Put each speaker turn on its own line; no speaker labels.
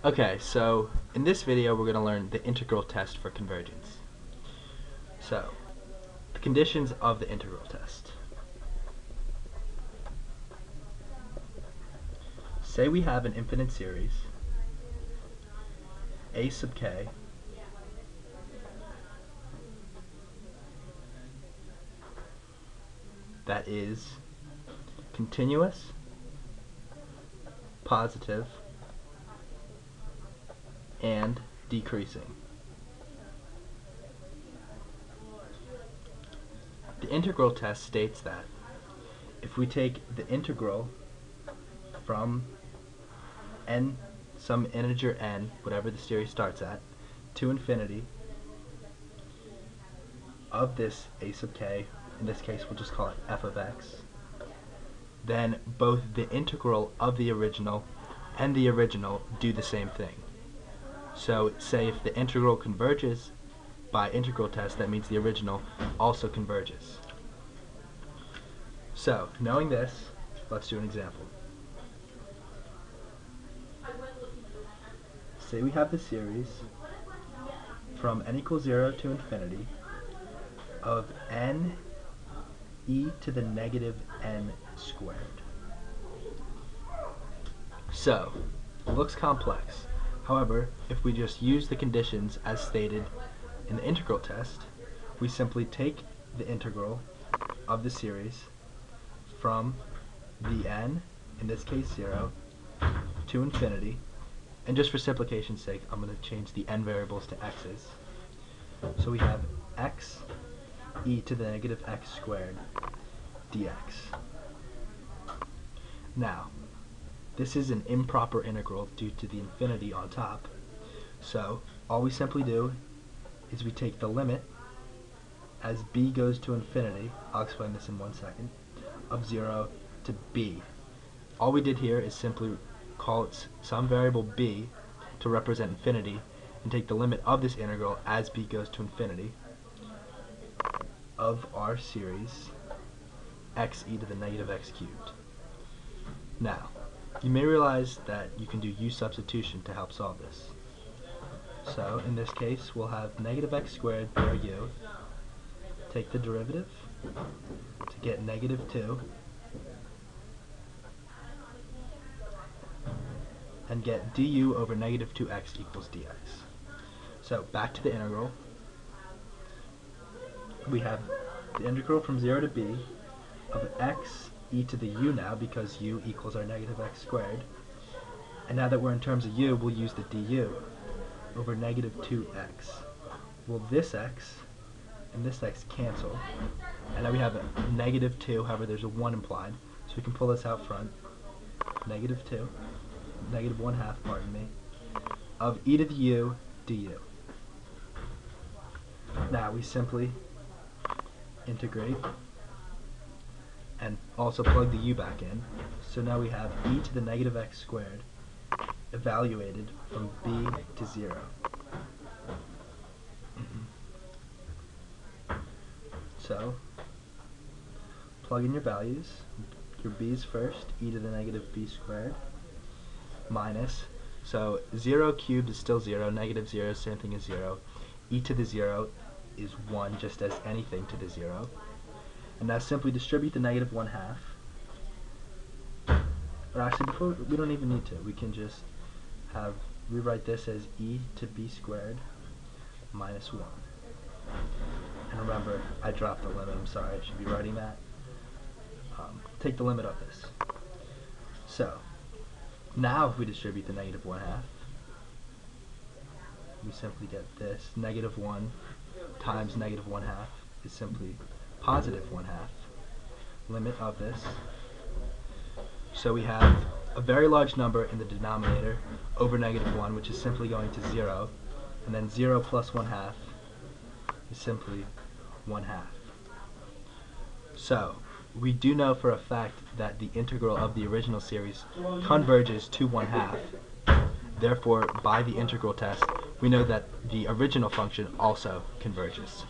Okay, so in this video we're going to learn the integral test for convergence. So, the conditions of the integral test. Say we have an infinite series, a sub k, that is continuous, positive, and decreasing. The integral test states that if we take the integral from n, some integer n, whatever the series starts at, to infinity of this a sub k, in this case we'll just call it f of x, then both the integral of the original and the original do the same thing. So say if the integral converges by integral test, that means the original also converges. So knowing this, let's do an example. Say we have the series from n equals 0 to infinity of n e to the negative n squared. So, it looks complex. However, if we just use the conditions as stated in the integral test, we simply take the integral of the series from the n, in this case 0, to infinity, and just for simplification's sake, I'm going to change the n variables to x's. So we have x e to the negative x squared dx. Now, this is an improper integral due to the infinity on top. So all we simply do is we take the limit as b goes to infinity, I'll explain this in 1 second, of 0 to b. All we did here is simply call it some variable b to represent infinity and take the limit of this integral as b goes to infinity of our series x e to the negative x cubed. Now, you may realize that you can do u substitution to help solve this. So in this case we'll have negative x squared per u, take the derivative to get negative 2, and get du over negative 2x equals dx. So back to the integral. We have the integral from 0 to b of x e to the u now, because u equals our negative x squared. And now that we're in terms of u, we'll use the du over negative 2x. Well, this x and this x cancel, and now we have a negative 2, however there's a 1 implied, so we can pull this out front. Negative 2, negative 1/2, pardon me, of e to the u du. Now we simply integrate and also plug the u back in. So now we have e to the negative x squared evaluated from b to 0. So plug in your values. Your b's first, e to the negative b squared, minus, so 0 cubed is still 0, negative 0, same thing as 0. E to the 0 is 1, just as anything to the 0. And now simply distribute the negative 1/2. Or actually, before, we don't even need to. We can just rewrite this as e to b squared minus 1. And remember, I dropped the limit. I'm sorry, I should be writing that. Take the limit of this. So, now if we distribute the negative 1/2, we simply get this. Negative 1 times negative 1/2 is simply positive 1/2. Limit of this. So we have a very large number in the denominator over negative 1, which is simply going to 0. And then 0 plus 1/2 is simply 1/2. So, we do know for a fact that the integral of the original series converges to 1/2. Therefore, by the integral test, we know that the original function also converges.